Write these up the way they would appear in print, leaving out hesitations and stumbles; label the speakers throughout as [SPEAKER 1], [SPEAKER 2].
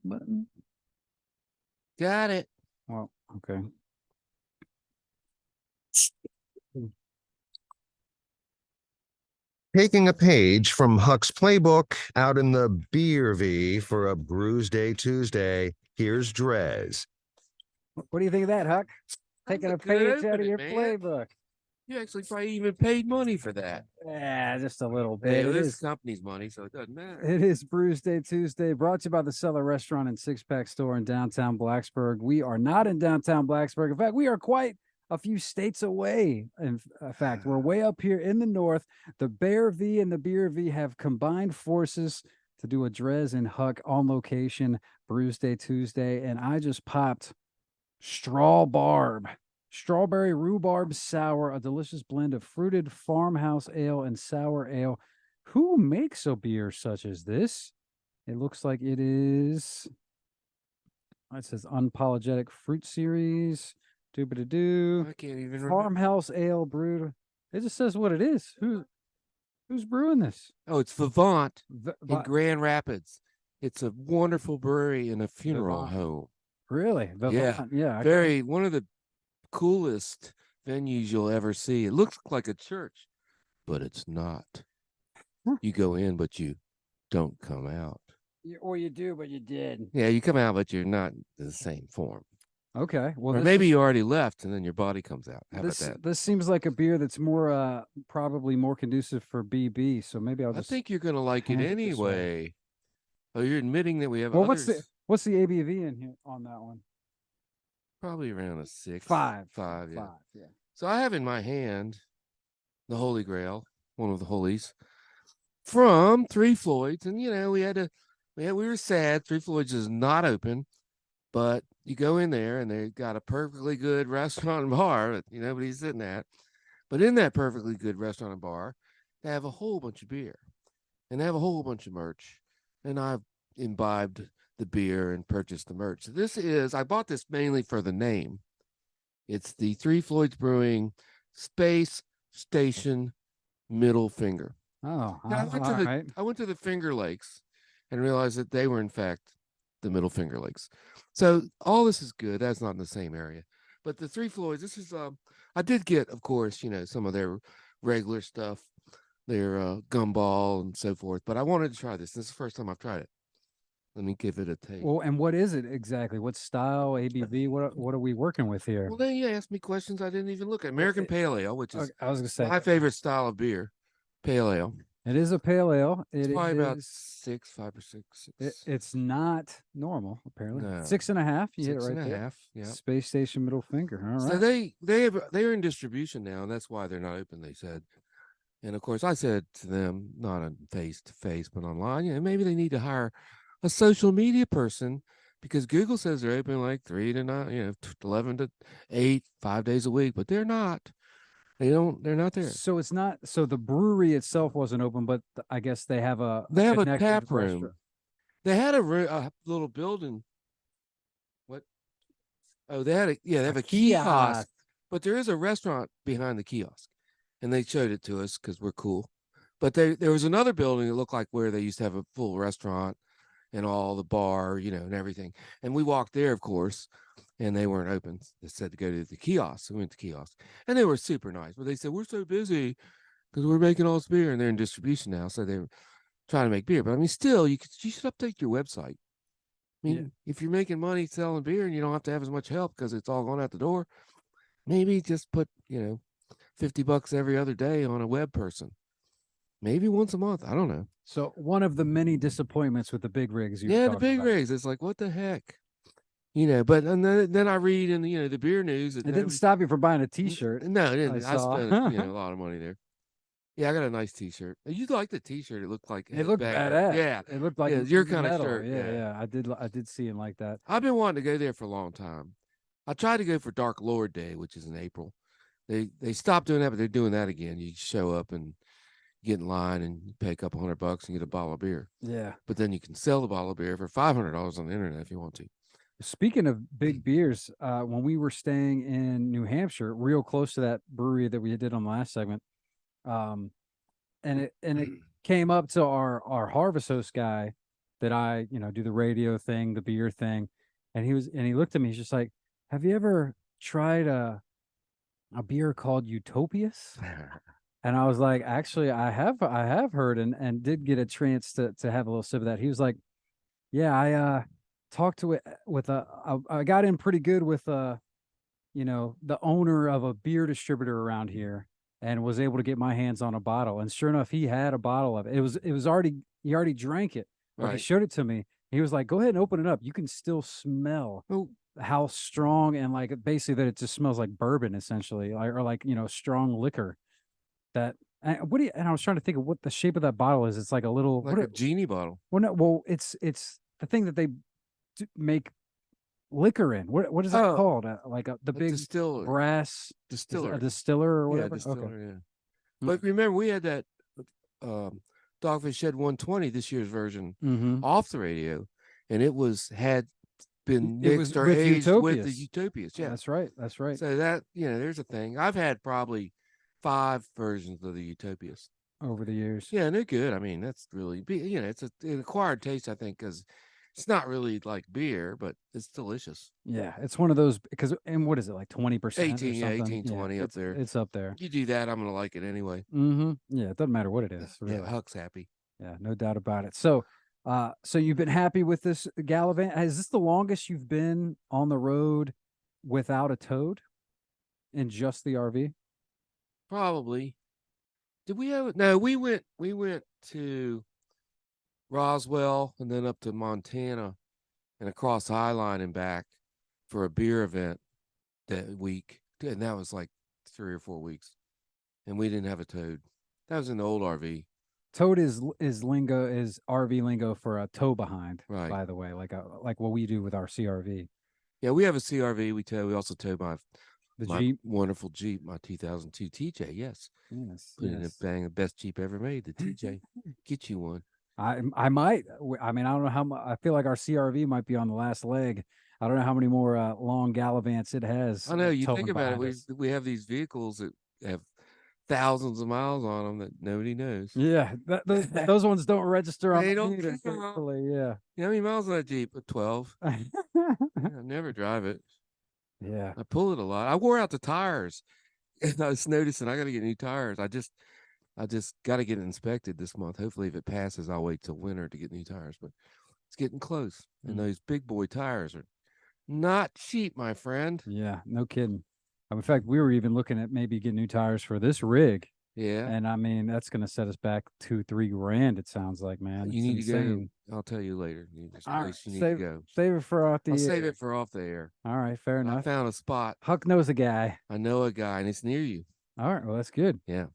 [SPEAKER 1] button.
[SPEAKER 2] Got it.
[SPEAKER 1] Well, okay.
[SPEAKER 3] Taking a page from Huck's playbook out in the BeaRV for a Brewsday Tuesday, here's DreZ.
[SPEAKER 1] What do you think of that, Huck? Taking a page out of your
[SPEAKER 2] man.
[SPEAKER 1] playbook.
[SPEAKER 2] You actually probably even paid money for that.
[SPEAKER 1] Yeah, just a little bit.
[SPEAKER 2] Hey,
[SPEAKER 1] It
[SPEAKER 2] this
[SPEAKER 1] is
[SPEAKER 2] company's money, so it doesn't matter.
[SPEAKER 1] It is Brewsday Tuesday, brought to you by the Cellar Restaurant and Six Pack Store in downtown Blacksburg. We are not in downtown Blacksburg. In fact, we are quite a few states away. In fact, we're way up here in the north. The BeaRV and the BeaRV have combined forces to do a DreZ and Huck on location Brewsday Tuesday, and I just popped Strawberry Rhubarb Sour, a delicious blend of fruited farmhouse ale and sour ale. Who makes a beer such as this? It looks like it is. It says Unapologetic Fruit Series. Doo-ba-da-doo.
[SPEAKER 2] I can't even remember.
[SPEAKER 1] Farmhouse Ale brewed. It just says what it is. Who's brewing this?
[SPEAKER 2] Oh, it's Vivant in
[SPEAKER 1] Va-
[SPEAKER 2] Grand Rapids. It's a wonderful brewery and a funeral
[SPEAKER 1] Vivant.
[SPEAKER 2] home.
[SPEAKER 1] Really?
[SPEAKER 2] Yeah.
[SPEAKER 1] Yeah.
[SPEAKER 2] Very one of the coolest venues you'll ever see. It looks like a church, but it's not. You go in, but you don't come out.
[SPEAKER 1] Or you do, but you did.
[SPEAKER 2] Yeah, you come out, but you're not in the same form.
[SPEAKER 1] Okay. Well,
[SPEAKER 2] Or maybe you already left and then your body comes out. How about that?
[SPEAKER 1] This seems like a beer that's more probably more conducive for BB. So maybe I'll
[SPEAKER 2] I
[SPEAKER 1] just
[SPEAKER 2] think you're gonna like it
[SPEAKER 1] hand it this way.
[SPEAKER 2] anyway. Oh, you're admitting that we have
[SPEAKER 1] Well,
[SPEAKER 2] others?
[SPEAKER 1] what's the ABV in here on that one?
[SPEAKER 2] Probably around a 6.
[SPEAKER 1] Five,
[SPEAKER 2] yeah.
[SPEAKER 1] yeah.
[SPEAKER 2] So I have in my hand the Holy Grail, one of the holies, from Three Floyds, and we were sad. Three Floyds is not open, but you go in there and they got a perfectly good restaurant and bar that nobody's sitting at. But in that perfectly good restaurant and bar, they have a whole bunch of beer, and they have a whole bunch of merch, and I've imbibed the beer and purchased the merch. So I bought this mainly for the name. It's the Three Floyds Brewing Space Station Middle Finger.
[SPEAKER 1] Oh,
[SPEAKER 2] Now,
[SPEAKER 1] right.
[SPEAKER 2] I went to the Finger Lakes and realized that they were in fact the Middle Finger Lakes. So all this is good. That's not in the same area. But the Three Floyds, this is I did get, of course, some of their regular stuff, their gumball and so forth. But I wanted to try this. This is the first time I've tried it. Let me give it a taste.
[SPEAKER 1] Well, and what is it exactly? What style, ABV? What are we working with here?
[SPEAKER 2] Well, then you asked me questions I didn't even look at. American Pale Ale, which is
[SPEAKER 1] I was gonna say
[SPEAKER 2] my favorite style of beer. Pale ale.
[SPEAKER 1] it is a pale ale.
[SPEAKER 2] It's probably about 5 or 6.
[SPEAKER 1] It's not normal, apparently.
[SPEAKER 2] No.
[SPEAKER 1] 6.5. You hit it
[SPEAKER 2] 6
[SPEAKER 1] right
[SPEAKER 2] and a
[SPEAKER 1] there.
[SPEAKER 2] half. Yeah.
[SPEAKER 1] Space Station Middle Finger. All right.
[SPEAKER 2] So they're in distribution now, and that's why they're not open. They said, and of course I said to them, not on face to face, but online. Maybe they need to hire a social media person because Google says they're open like 3 to 9, 11 to 8, 5 days a week, but they're not. They're not there.
[SPEAKER 1] So it's not. So the brewery itself wasn't open, but I guess they have a
[SPEAKER 2] tap
[SPEAKER 1] connected
[SPEAKER 2] room.
[SPEAKER 1] restaurant.
[SPEAKER 2] They had a little building. What? Oh, they have a kiosk, but there is a restaurant behind the kiosk, and they showed it to us because we're cool. But there was another building that looked like where they used to have a full restaurant and all the bar, and everything. And we walked there, of course, and they weren't open. They said to go to the kiosk. So we went to the kiosk, and they were super nice. But they said, we're so busy because we're making all this beer, and they're in distribution now. So they're trying to make beer. But I mean, still, you should update your website. I mean, if you're making money selling beer and you don't have to have as much help because it's all going out the door, maybe just put, $50 every other day on a web person. Maybe once a month. I don't know.
[SPEAKER 1] So one of the many disappointments with the big rigs.
[SPEAKER 2] The big rigs. It's like, what the heck? But and then I read in the beer news.
[SPEAKER 1] It didn't stop you from buying a T-shirt.
[SPEAKER 2] No, it didn't. I spent a lot of money there. Yeah, I got a nice T-shirt. You like the T-shirt? It looked like
[SPEAKER 1] it looked badass.
[SPEAKER 2] Yeah,
[SPEAKER 1] it looked like
[SPEAKER 2] your kind of shirt.
[SPEAKER 1] Yeah. I did see him like that.
[SPEAKER 2] I've been wanting to go there for a long time. I tried to go for Dark Lord Day, which is in April. They stopped doing that, but they're doing that again. You show up and get in line and you pay a couple $100 and get a bottle of beer.
[SPEAKER 1] Yeah,
[SPEAKER 2] but then you can sell the bottle of beer for $500 on the internet if you want to.
[SPEAKER 1] Speaking of big beers, when we were staying in New Hampshire, real close to that brewery that we did on the last segment, and it came up to our Harvest Host guy, that I, do the radio thing, the beer thing. And he looked at me, he's just like, have you ever tried a beer called Utopias? And I was like, actually, I have heard and did get a chance to have a little sip of that. He was like, yeah, I talked to it with I got in pretty good with the owner of a beer distributor around here and was able to get my hands on a bottle. And sure enough, he had a bottle of it. He already drank it. Or he
[SPEAKER 2] Right.
[SPEAKER 1] showed it to me. He was like, go ahead and open it up. You can still smell how strong and like basically that it just smells like bourbon essentially, or like, strong liquor. And I was trying to think of what the shape of that bottle is. It's like a little
[SPEAKER 2] Like a genie bottle.
[SPEAKER 1] well, no, well, it's the thing that they make liquor in. What is that called? The big
[SPEAKER 2] distiller.
[SPEAKER 1] brass
[SPEAKER 2] Distiller.
[SPEAKER 1] a distiller or
[SPEAKER 2] Yeah,
[SPEAKER 1] whatever.
[SPEAKER 2] distiller,
[SPEAKER 1] Okay.
[SPEAKER 2] yeah. But remember, we had that Dogfish Shed 120, this year's version,
[SPEAKER 1] Mm-hmm.
[SPEAKER 2] off the radio, and it had been
[SPEAKER 1] It was
[SPEAKER 2] mixed or
[SPEAKER 1] with
[SPEAKER 2] aged with the
[SPEAKER 1] Utopias.
[SPEAKER 2] Utopias. Yeah,
[SPEAKER 1] That's right. That's right.
[SPEAKER 2] so that there's a thing. I've had probably 5 versions of the Utopias
[SPEAKER 1] Over the years.
[SPEAKER 2] Yeah, and they're good. I mean, that's really it's an acquired taste, I think, because it's not really like beer, but it's delicious.
[SPEAKER 1] Yeah, it's one of those and what is it, like 20%
[SPEAKER 2] 18, yeah, 18, 20 up there.
[SPEAKER 1] It's up there.
[SPEAKER 2] You do that, I'm gonna like it anyway.
[SPEAKER 1] Mm-hmm. Yeah, it doesn't matter what it is. Really.
[SPEAKER 2] Yeah, Huck's happy.
[SPEAKER 1] Yeah, no doubt about it. So, so you've been happy with this Gallivant? Is this the longest you've been on the road without a toad in just the RV?
[SPEAKER 2] Probably. Did we have no, we went to Roswell and then up to Montana and across Highline and back for a beer event that week. And that was like 3 or 4 weeks. And we didn't have a toad. That was in the old RV.
[SPEAKER 1] Toad is RV lingo for a tow behind,
[SPEAKER 2] Right.
[SPEAKER 1] By the way, like what we do with our CRV.
[SPEAKER 2] Yeah, we have a CRV. We also tow my
[SPEAKER 1] Jeep,
[SPEAKER 2] wonderful Jeep, my 2002 TJ. Yes, put in a bang, the best Jeep ever made. The TJ, get you one.
[SPEAKER 1] I might. I mean, I don't know how much. I feel like our CRV might be on the last leg. I don't know how many more long Gallivants it has.
[SPEAKER 2] I know. You think about it. We have these vehicles that have thousands of miles on them that nobody knows.
[SPEAKER 1] Yeah, those ones don't register on
[SPEAKER 2] They
[SPEAKER 1] the
[SPEAKER 2] don't
[SPEAKER 1] meter,
[SPEAKER 2] care.
[SPEAKER 1] thankfully, yeah.
[SPEAKER 2] You know how many miles on that Jeep? 12. I never drive it.
[SPEAKER 1] Yeah.
[SPEAKER 2] I pull it a lot. I wore out the tires, and I was noticing I got to get new tires. I just got to get it inspected this month. Hopefully, if it passes, I'll wait till winter to get new tires. But it's getting close, and those big boy tires are not cheap, my friend.
[SPEAKER 1] Yeah, no kidding. In fact, we were even looking at maybe getting new tires for this rig.
[SPEAKER 2] Yeah.
[SPEAKER 1] And I mean, that's going to set us back $2-3 grand. It sounds like, man.
[SPEAKER 2] You need to go. I'll tell you later. You need to go.
[SPEAKER 1] Save it for off the
[SPEAKER 2] I'll save it for off the air.
[SPEAKER 1] All right, fair enough.
[SPEAKER 2] I found a spot.
[SPEAKER 1] Huck knows a guy.
[SPEAKER 2] I know a guy, and it's near you.
[SPEAKER 1] All right, well, that's good.
[SPEAKER 2] Yeah,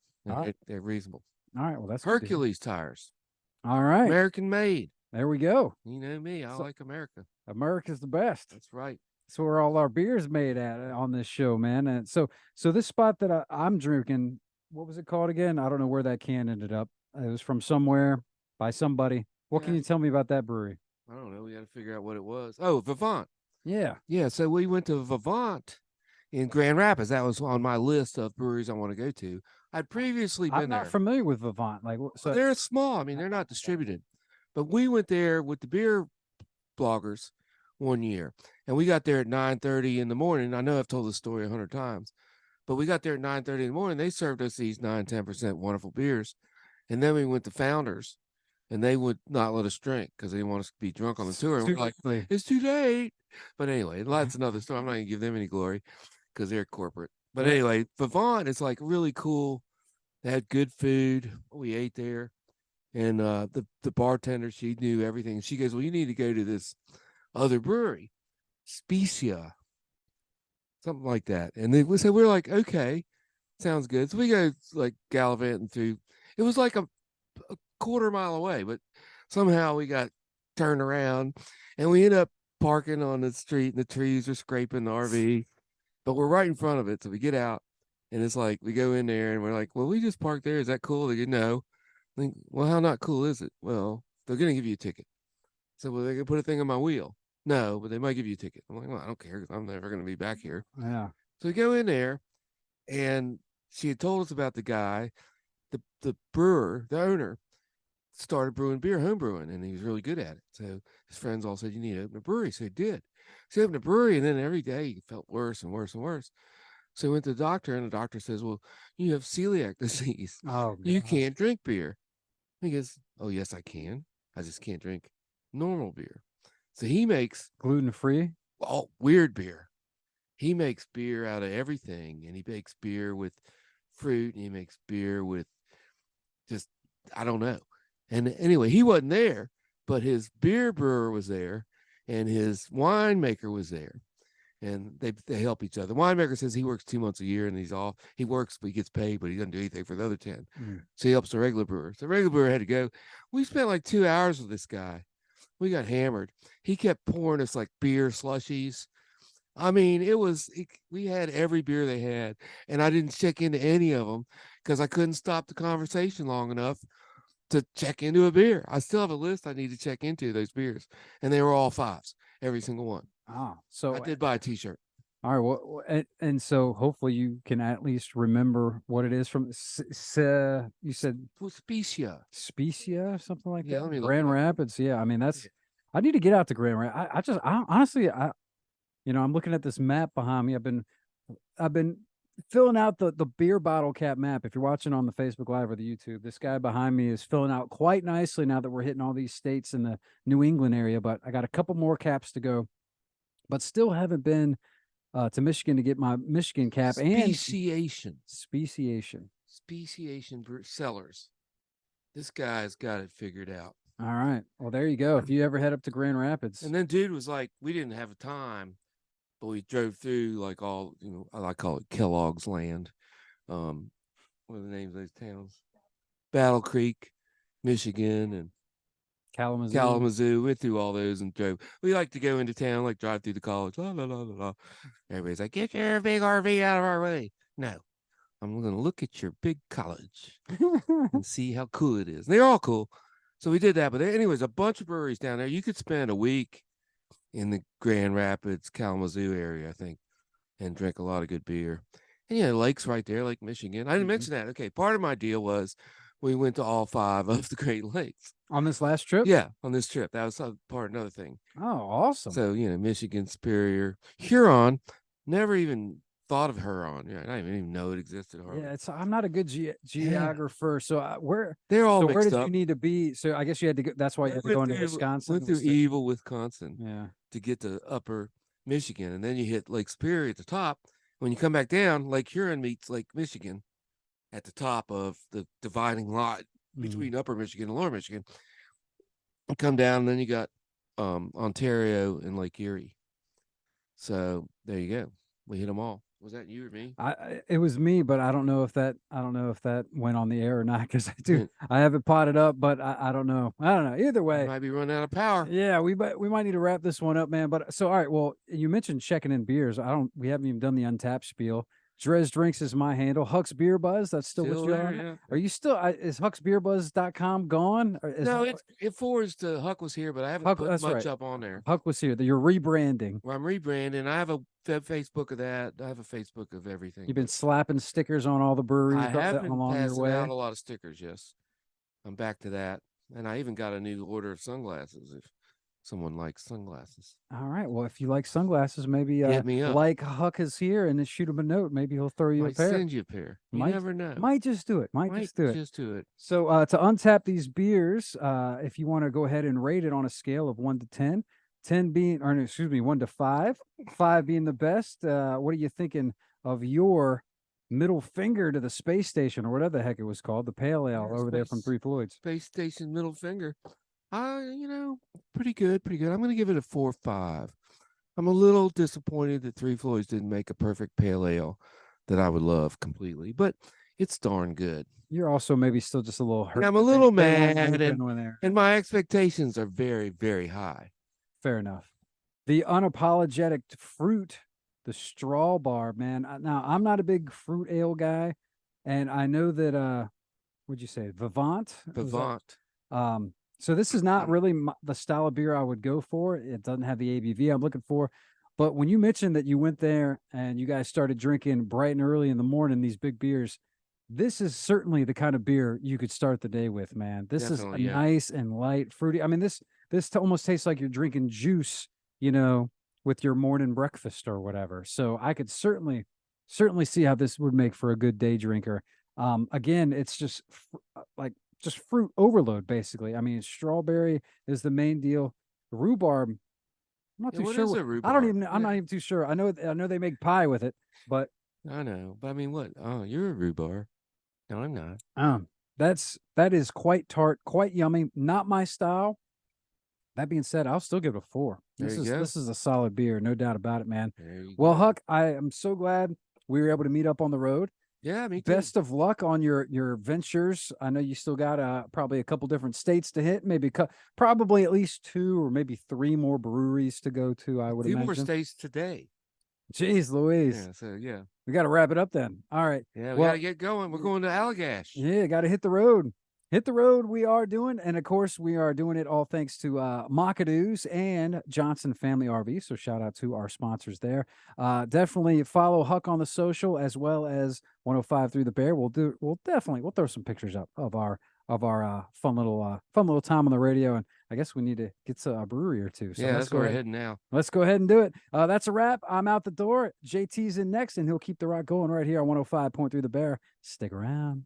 [SPEAKER 2] they're reasonable.
[SPEAKER 1] All right, well, that's
[SPEAKER 2] Hercules tires.
[SPEAKER 1] All right,
[SPEAKER 2] American made.
[SPEAKER 1] There we go.
[SPEAKER 2] You know me. I like America.
[SPEAKER 1] America's the best.
[SPEAKER 2] That's right.
[SPEAKER 1] That's where all our beer's made at on this show, man. And so this spot that I'm drinking, what was it called again? I don't know where that can ended up. It was from somewhere by somebody. What can you tell me about that brewery?
[SPEAKER 2] I don't know. We got to figure out what it was. Oh, Vivant.
[SPEAKER 1] Yeah.
[SPEAKER 2] Yeah. So we went to Vivant in Grand Rapids. That was on my list of breweries I want to go to. I'd previously been there.
[SPEAKER 1] I'm not familiar with Vivant.
[SPEAKER 2] So they're small. I mean, they're not distributed. But we went there with the beer bloggers one year, and we got there at 9:30 in the morning. I know I've told this story 100 times, but we got there at 9:30 in the morning. They served us these 9-10% wonderful beers, and then we went to Founders, and they would not let us drink because they didn't want us to be drunk on the tour. And we're like, it's too late. But anyway, that's another story. I'm not gonna give them any glory because they're corporate. But anyway, Vivant is like really cool. They had good food. We ate there. And the bartender, she knew everything. She goes, well, you need to go to this other brewery, Specia, something like that. And so we're like, okay, sounds good. So we go like gallivanting through. It was like a quarter mile away, but somehow we got turned around and we end up parking on the street and the trees are scraping the RV, but we're right in front of it. So we get out and it's like, we go in there and we're like, well, we just parked there. Is that cool? They go, no. Think, well, how not cool is it? Well, they're going to give you a ticket. So, well, they're going to put a thing on my wheel. No, but they might give you a ticket. I'm like, well, I don't care because I'm never going to be back here.
[SPEAKER 1] Yeah.
[SPEAKER 2] So we go in there, and she had told us about the guy, the brewer, the owner, started brewing beer, home brewing, and he was really good at it. So his friends all said, "You need to open a brewery." So he did. So he opened a brewery, and then every day he felt worse and worse and worse. So he went to the doctor, and the doctor says, "Well, you have celiac disease.
[SPEAKER 1] Oh,
[SPEAKER 2] You
[SPEAKER 1] God.
[SPEAKER 2] can't drink beer." He goes, "Oh, yes, I can. I just can't drink normal beer." So he makes
[SPEAKER 1] Gluten-free?
[SPEAKER 2] weird beer. He makes beer out of everything, and he makes beer with fruit, and he makes beer with just, I don't know. And anyway, he wasn't there, but his beer brewer was there, and his winemaker was there, and they help each other. The winemaker says he works 2 months a year and he's off. He works, but he gets paid, but he doesn't do anything for the other 10. So he helps the regular brewer. So the regular brewer had to go. We spent like 2 hours with this guy. We got hammered. He kept pouring us like beer slushies. I mean, we had every beer they had, and I didn't check into any of them because I couldn't stop the conversation long enough to check into a beer. I still have a list I need to check into those beers, and they were all 5s, every single one.
[SPEAKER 1] Oh,
[SPEAKER 2] I
[SPEAKER 1] so
[SPEAKER 2] did buy a T-shirt.
[SPEAKER 1] all right. Well, and so hopefully you can at least remember what it is from. You said
[SPEAKER 2] Specia.
[SPEAKER 1] Specia, something like
[SPEAKER 2] Yeah,
[SPEAKER 1] that.
[SPEAKER 2] let me look
[SPEAKER 1] Grand
[SPEAKER 2] it up.
[SPEAKER 1] Rapids. Yeah, I mean that's. I need to get out to Grand Rapids. I honestly, I'm looking at this map behind me. I've been filling out the beer bottle cap map. If you're watching on the Facebook Live or the YouTube, this guy behind me is filling out quite nicely now that we're hitting all these states in the New England area. But I got a couple more caps to go, but still haven't been to Michigan to get my Michigan cap and
[SPEAKER 2] Speciation cellars. This guy's got it figured out.
[SPEAKER 1] All right. Well, there you go. If you ever head up to Grand Rapids.
[SPEAKER 2] And then dude was like, we didn't have time, but we drove through like all, I call it Kellogg's land. What are the names of those towns? Battle Creek, Michigan, and Kalamazoo. Went through all those and drove. We like to go into town, like drive through the college. La, la, la, la, la. Everybody's like, "Get your big RV out of our way." No, I'm going to look at your big college and see how cool it is. And they're all cool. So we did that. But anyways, a bunch of breweries down there. You could spend a week in the Grand Rapids, Kalamazoo area, I think, and drink a lot of good beer. And yeah, lakes right there, Lake Michigan. I didn't mention that. Okay, part of my deal was we went to all 5 of the Great Lakes.
[SPEAKER 1] On this last trip?
[SPEAKER 2] Yeah, on this trip. That was another thing.
[SPEAKER 1] Oh, awesome.
[SPEAKER 2] So, Michigan, Superior, Huron, never even thought of Huron. Yeah, I didn't even know it existed.
[SPEAKER 1] Yeah, I'm not a good geographer. So
[SPEAKER 2] they're all
[SPEAKER 1] where
[SPEAKER 2] mixed
[SPEAKER 1] did
[SPEAKER 2] up.
[SPEAKER 1] you need to be? So I guess you had to go, that's why you had to go into Wisconsin.
[SPEAKER 2] Went through evil Wisconsin.
[SPEAKER 1] Yeah.
[SPEAKER 2] To get to upper Michigan. And then you hit Lake Superior at the top. When you come back down, Lake Huron meets Lake Michigan at the top of the dividing lot between upper Michigan and lower Michigan. You come down, and then you got Ontario and Lake Erie. So there you go. We hit them all. Was that you or me?
[SPEAKER 1] It was me, but I don't know if that went on the air or not because I have it potted up, but I don't know. Either way,
[SPEAKER 2] might be running out of power.
[SPEAKER 1] Yeah, we might need to wrap this one up, man. But so all right, well, you mentioned checking in beers. We haven't even done the Untapped spiel. DreZ Drinks is my handle. Huck's Beer Buzz. That's still what you're on.
[SPEAKER 2] Yeah.
[SPEAKER 1] Are you still? Is hucksbeerbuzz.com gone?
[SPEAKER 2] No, it forwards to Huck was here, but I haven't put much up on there.
[SPEAKER 1] Huck was here. You're rebranding.
[SPEAKER 2] Well, I'm rebranding. I have a Facebook of that. I have a Facebook of everything.
[SPEAKER 1] You've been slapping stickers on all the breweries.
[SPEAKER 2] I have been
[SPEAKER 1] along your
[SPEAKER 2] passing
[SPEAKER 1] way.
[SPEAKER 2] out a lot of stickers. Yes, I'm back to that, and I even got a new order of sunglasses. If someone likes sunglasses.
[SPEAKER 1] All right. Well, if you like sunglasses, maybe
[SPEAKER 2] hit me up.
[SPEAKER 1] like Huck is here and then shoot him a note. Maybe he'll throw you a pair.
[SPEAKER 2] Send you a pair. You never know.
[SPEAKER 1] Might just do it. Might just do it. So to untap these beers, if you want to go ahead and rate it on a scale of 1 to 10, 10 being, or no, excuse me, 1 to 5, 5 being the best. What are you thinking of your middle finger to the space station or whatever the heck it was called, the pale ale over there from Three Floyds?
[SPEAKER 2] Space station middle finger. Pretty good. I'm going to give it a 4.5. I'm a little disappointed that Three Floyds didn't make a perfect pale ale that I would love completely, but it's darn good.
[SPEAKER 1] You're also maybe still just a little hurt.
[SPEAKER 2] And I'm a little mad, and my expectations are very, very high.
[SPEAKER 1] Fair enough. The unapologetic fruit, the straw bar, man. Now, I'm not a big fruit ale guy, and I know that, what'd you say, Vivant? So this is not really the style of beer I would go for. It doesn't have the ABV I'm looking for. But when you mentioned that you went there and you guys started drinking bright and early in the morning, these big beers, this is certainly the kind of beer you could start the day with, man. This is a
[SPEAKER 2] Definitely, yeah.
[SPEAKER 1] nice and light, fruity. I mean, this almost tastes like you're drinking juice, with your morning breakfast or whatever. So I could certainly see how this would make for a good day drinker. Again, it's just like just fruit overload, basically. I mean, strawberry is the main deal. Rhubarb, I'm not
[SPEAKER 2] Yeah,
[SPEAKER 1] too
[SPEAKER 2] what
[SPEAKER 1] sure.
[SPEAKER 2] is a
[SPEAKER 1] I'm
[SPEAKER 2] rhubarb?
[SPEAKER 1] not
[SPEAKER 2] Yeah,
[SPEAKER 1] even too sure. I know they make pie with it, but
[SPEAKER 2] I know. But I mean, what? Oh, you're a rhubarb. No, I'm not.
[SPEAKER 1] that is quite tart, quite yummy. Not my style. That being said, I'll still give it a 4.
[SPEAKER 2] There
[SPEAKER 1] This
[SPEAKER 2] you
[SPEAKER 1] is
[SPEAKER 2] go.
[SPEAKER 1] this is a solid beer, no doubt about it, man.
[SPEAKER 2] There you
[SPEAKER 1] Well,
[SPEAKER 2] go.
[SPEAKER 1] Huck, I am so glad we were able to meet up on the road.
[SPEAKER 2] Yeah, me too.
[SPEAKER 1] Best of luck on your ventures. I know you still got probably a couple different states to hit, maybe probably at least 2 or maybe 3 more breweries to go to, I
[SPEAKER 2] A
[SPEAKER 1] would
[SPEAKER 2] few more
[SPEAKER 1] imagine.
[SPEAKER 2] states today.
[SPEAKER 1] Jeez Louise.
[SPEAKER 2] Yeah, so yeah.
[SPEAKER 1] We got to wrap it up then. All right.
[SPEAKER 2] Yeah, we
[SPEAKER 1] Well,
[SPEAKER 2] gotta get going. We're going to Allagash.
[SPEAKER 1] yeah, got to hit the road. Hit the road. We are doing, and of course, we are doing it all thanks to Makadoos and Johnson Family RV. So shout out to our sponsors there. Definitely follow Huck on the social as well as 105 Through the Bear. We'll throw some pictures up of our fun little time on the radio. And I guess we need to get to a brewery or two. So
[SPEAKER 2] Yeah,
[SPEAKER 1] let's
[SPEAKER 2] that's
[SPEAKER 1] go
[SPEAKER 2] where we're
[SPEAKER 1] ahead.
[SPEAKER 2] heading now.
[SPEAKER 1] Let's go ahead and do it. That's a wrap. I'm out the door. JT's in next, and he'll keep the rock going right here on 105.3 The Bear. Stick around.